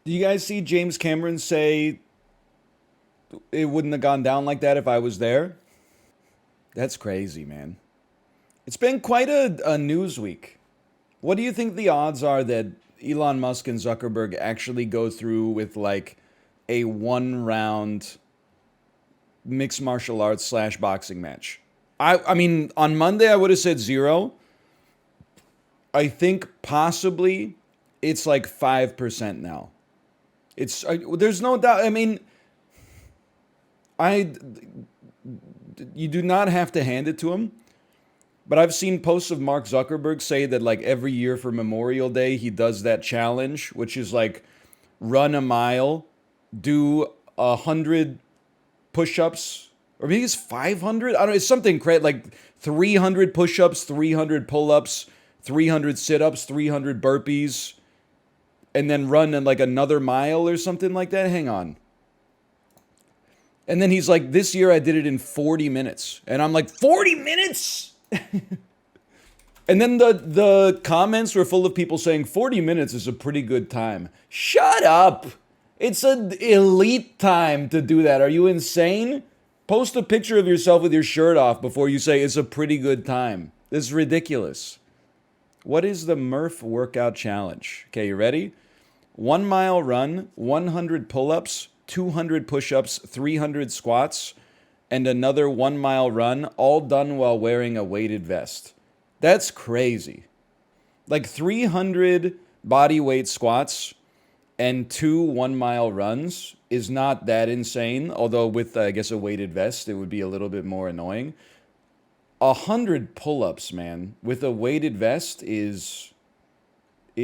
Do you guys see James Cameron say it wouldn't have gone down like that if I was there? That's crazy, man. It's been quite a news week. What do you think the odds are that Elon Musk and Zuckerberg actually go through with like a one round mixed martial arts slash boxing match? I mean, on Monday I would have said zero. I think possibly it's like 5% now. There's no doubt. I mean, I you do not have to hand it to him. But I've seen posts of Mark Zuckerberg say that like every year for Memorial Day he does that challenge, which is like run a mile, do 100 push-ups, or maybe it's 500. I don't know. It's something crazy like 300 push-ups, 300 pull-ups, 300 sit-ups, 300 burpees, and then run in like another mile or something like that. Hang on. And then he's like, this year I did it in 40 minutes. And I'm like, 40 minutes? And then the comments were full of people saying 40 minutes is a pretty good time. Shut up. It's an elite time to do that. Are you insane? Post a picture of yourself with your shirt off before you say it's a pretty good time. This is ridiculous. What is the Murph workout challenge? Okay, you ready? 1 mile run, 100 pull-ups, 200 push-ups, 300 squats, and another 1 mile run, all done while wearing a weighted vest. That's crazy. Like 300 body weight squats and two 1 mile runs is not that insane. Although with, I guess, a weighted vest, it would be a little bit more annoying. 100 pull-ups, man, with a weighted vest is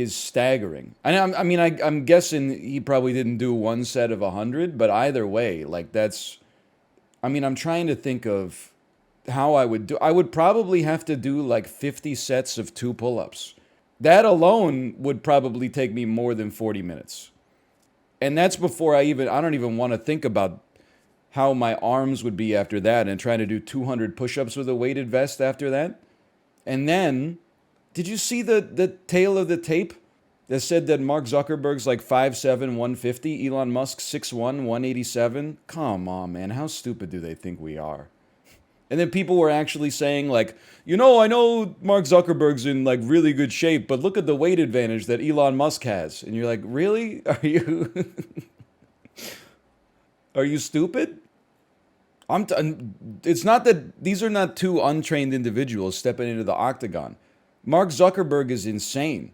staggering. I mean, I'm guessing he probably didn't do one set of 100, but either way, like that's. I mean, I'm trying to think of how I would do. I would probably have to do like 50 sets of two pull-ups. That alone would probably take me more than 40 minutes. And that's before I don't even want to think about how my arms would be after that and trying to do 200 push-ups with a weighted vest after that. And then, did you see the tail of the tape that said that Mark Zuckerberg's like 5'7", 150, Elon Musk 6'1", 187? Come on, man. How stupid do they think we are? And then people were actually saying like, I know Mark Zuckerberg's in like really good shape, but look at the weight advantage that Elon Musk has. And you're like, really? Are you stupid? It's not that these are not two untrained individuals stepping into the octagon. Mark Zuckerberg is insane.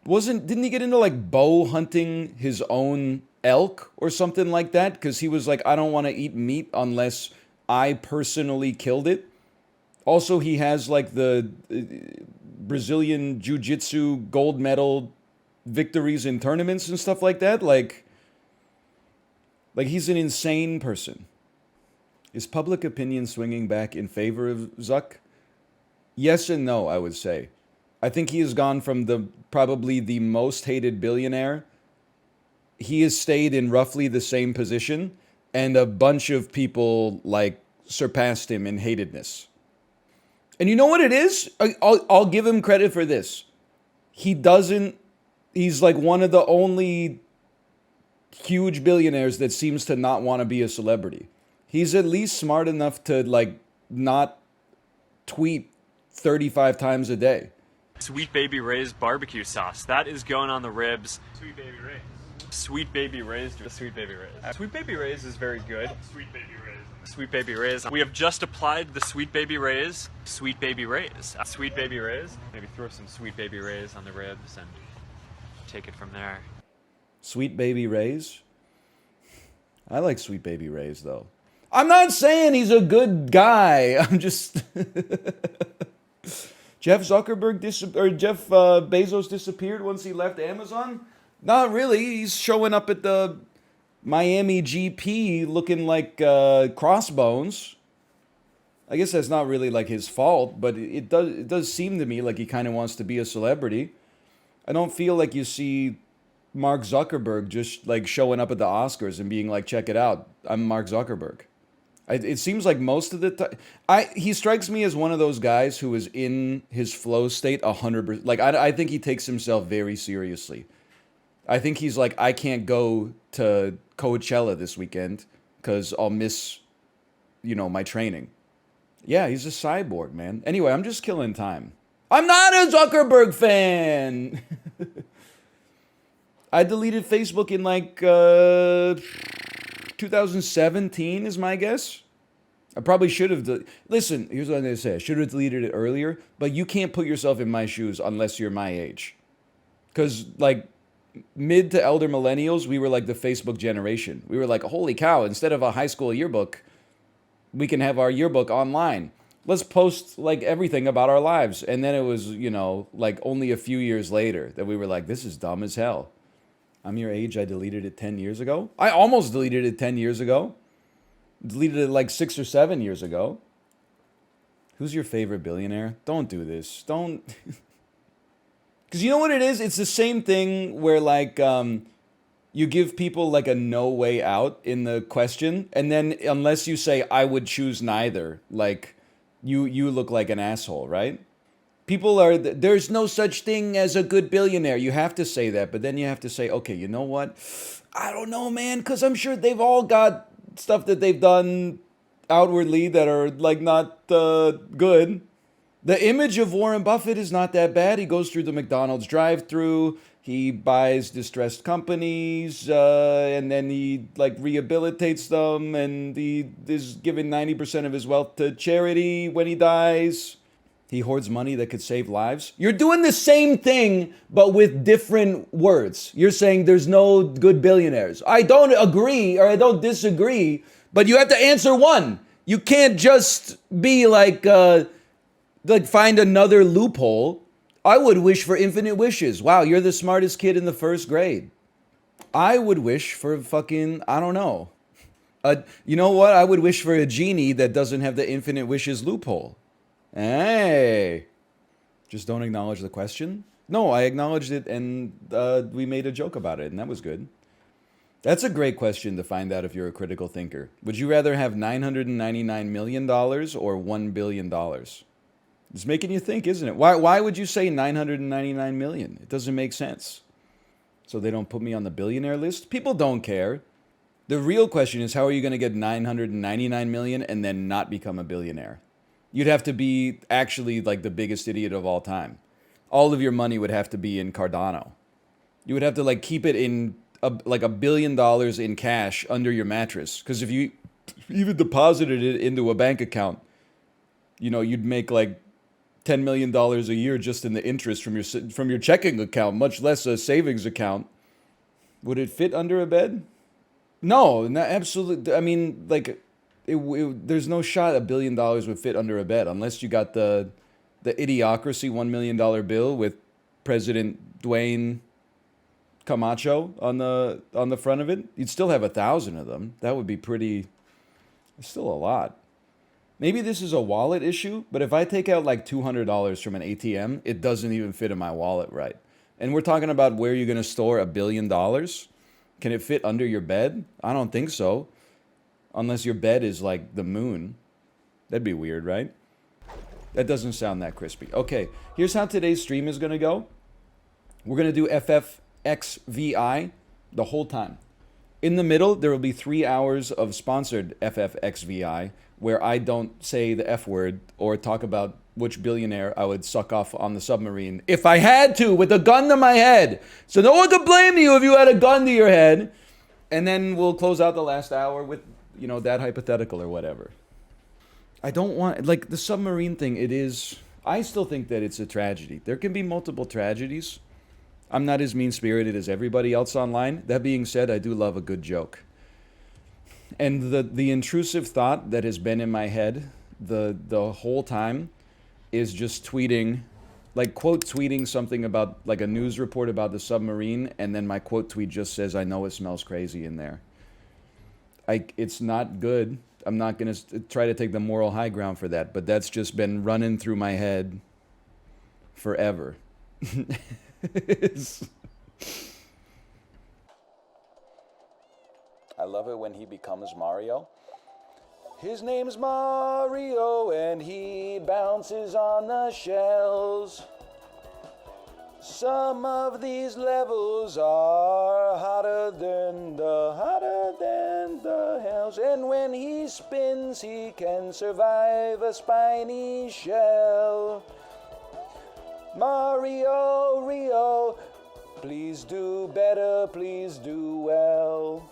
Didn't he get into like bow hunting his own elk or something like that? Because he was like, I don't want to eat meat unless I personally killed it. Also, he has like the Brazilian jiu-jitsu gold medal victories in tournaments and stuff like that. Like he's an insane person. Is public opinion swinging back in favor of Zuck? Yes and no, I would say. I think he has gone from probably the most hated billionaire. He has stayed in roughly the same position, and a bunch of people like surpassed him in hatedness. And you know what it is? I'll give him credit for this. He doesn't. He's like one of the only huge billionaires that seems to not want to be a celebrity. He's at least smart enough to like not tweet 35 times a day. Sweet Baby Ray's barbecue sauce. That is going on the ribs. Sweet Baby Ray's. Sweet Baby Ray's. Sweet Baby Ray's. Sweet Baby Ray's is very good. Sweet Baby Ray's. Sweet Baby Ray's. We have just applied the Sweet Baby Ray's. Sweet Baby Ray's. Sweet Baby Ray's. Maybe throw some Sweet Baby Ray's on the ribs and take it from there. Sweet Baby Ray's? I like Sweet Baby Ray's though. I'm not saying he's a good guy. I'm just Jeff Bezos disappeared once he left Amazon? Not really. He's showing up at the Miami GP looking like Crossbones. I guess that's not really like his fault, but it does seem to me like he kind of wants to be a celebrity. I don't feel like you see Mark Zuckerberg just like showing up at the Oscars and being like, check it out, I'm Mark Zuckerberg. It seems like most of the time, he strikes me as one of those guys who is in his flow state 100%. Like I think he takes himself very seriously. I think he's like, I can't go to Coachella this weekend because I'll miss, my training. Yeah, he's a cyborg, man. Anyway, I'm just killing time. I'm not a Zuckerberg fan. I deleted Facebook in like 2017 is my guess. I probably should have. Listen, here's what I'm going to say. I should have deleted it earlier, but you can't put yourself in my shoes unless you're my age. Because, like, mid to elder millennials, we were like the Facebook generation. We were like, holy cow, instead of a high school yearbook, we can have our yearbook online. Let's post, like, everything about our lives. And then it was, like, only a few years later that we were like, this is dumb as hell. I'm your age. I deleted it 10 years ago. I almost deleted it 10 years ago. Deleted it like 6 or 7 years ago. Who's your favorite billionaire? Don't do this. Don't. Because you know what it is? It's the same thing where, like, you give people, like, a no way out in the question. And then unless you say, I would choose neither, like, you look like an asshole, right? People are, there's no such thing as a good billionaire. You have to say that. But then you have to say, okay, you know what? I don't know, man. Because I'm sure they've all got stuff that they've done outwardly that are, like, not good. The image of Warren Buffett is not that bad. He goes through the McDonald's drive-thru. He buys distressed companies, and then he, like, rehabilitates them, and he is giving 90% of his wealth to charity when he dies. He hoards money that could save lives. You're doing the same thing, but with different words. You're saying there's no good billionaires. I don't agree, or I don't disagree, but you have to answer one. You can't just be like find another loophole. I would wish for infinite wishes. Wow, you're the smartest kid in the first grade. I would wish for fucking, I don't know. You know what? I would wish for a genie that doesn't have the infinite wishes loophole. Hey. Just don't acknowledge the question? No, I acknowledged it and we made a joke about it and that was good. That's a great question to find out if you're a critical thinker. Would you rather have $999 million or $1 billion? It's making you think, isn't it? Why would you say 999 million? It doesn't make sense. So they don't put me on the billionaire list? People don't care. The real question is, how are you going to get 999 million and then not become a billionaire? You'd have to be actually like the biggest idiot of all time. All of your money would have to be in Cardano. You would have to like keep it in like $1 billion in cash under your mattress. Because if you even deposited it into a bank account, you'd make like $10 million a year just in the interest from your checking account, much less a savings account. Would it fit under a bed? No, not absolutely. I mean, like, there's no shot $1 billion would fit under a bed unless you got the Idiocracy $1 million bill with President Dwayne Camacho on the front of it. You'd still have 1,000 of them. That would be pretty. It's still a lot. Maybe this is a wallet issue, but if I take out like $200 from an ATM, it doesn't even fit in my wallet right. And we're talking about where you're going to store $1 billion. Can it fit under your bed? I don't think so. Unless your bed is like the moon. That'd be weird, right? That doesn't sound that crispy. Okay, here's how today's stream is going to go. We're going to do FFXVI the whole time. In the middle, there will be 3 hours of sponsored FFXVI where I don't say the F word or talk about which billionaire I would suck off on the submarine if I had to with a gun to my head. So no one could blame you if you had a gun to your head. And then we'll close out the last hour with, that hypothetical or whatever. I don't want, like, the submarine thing, I still think that it's a tragedy. There can be multiple tragedies. I'm not as mean-spirited as everybody else online. That being said, I do love a good joke. And the intrusive thought that has been in my head the whole time is just tweeting, like quote tweeting something about like a news report about the submarine, and then my quote tweet just says, I know it smells crazy in there. It's not good. I'm not going to try to take the moral high ground for that, but that's just been running through my head forever. I love it when he becomes Mario. His name's Mario and he bounces on the shells. Some of these levels are hotter than the hells. And when he spins, he can survive a spiny shell. Mario, Rio, please do better, please do well.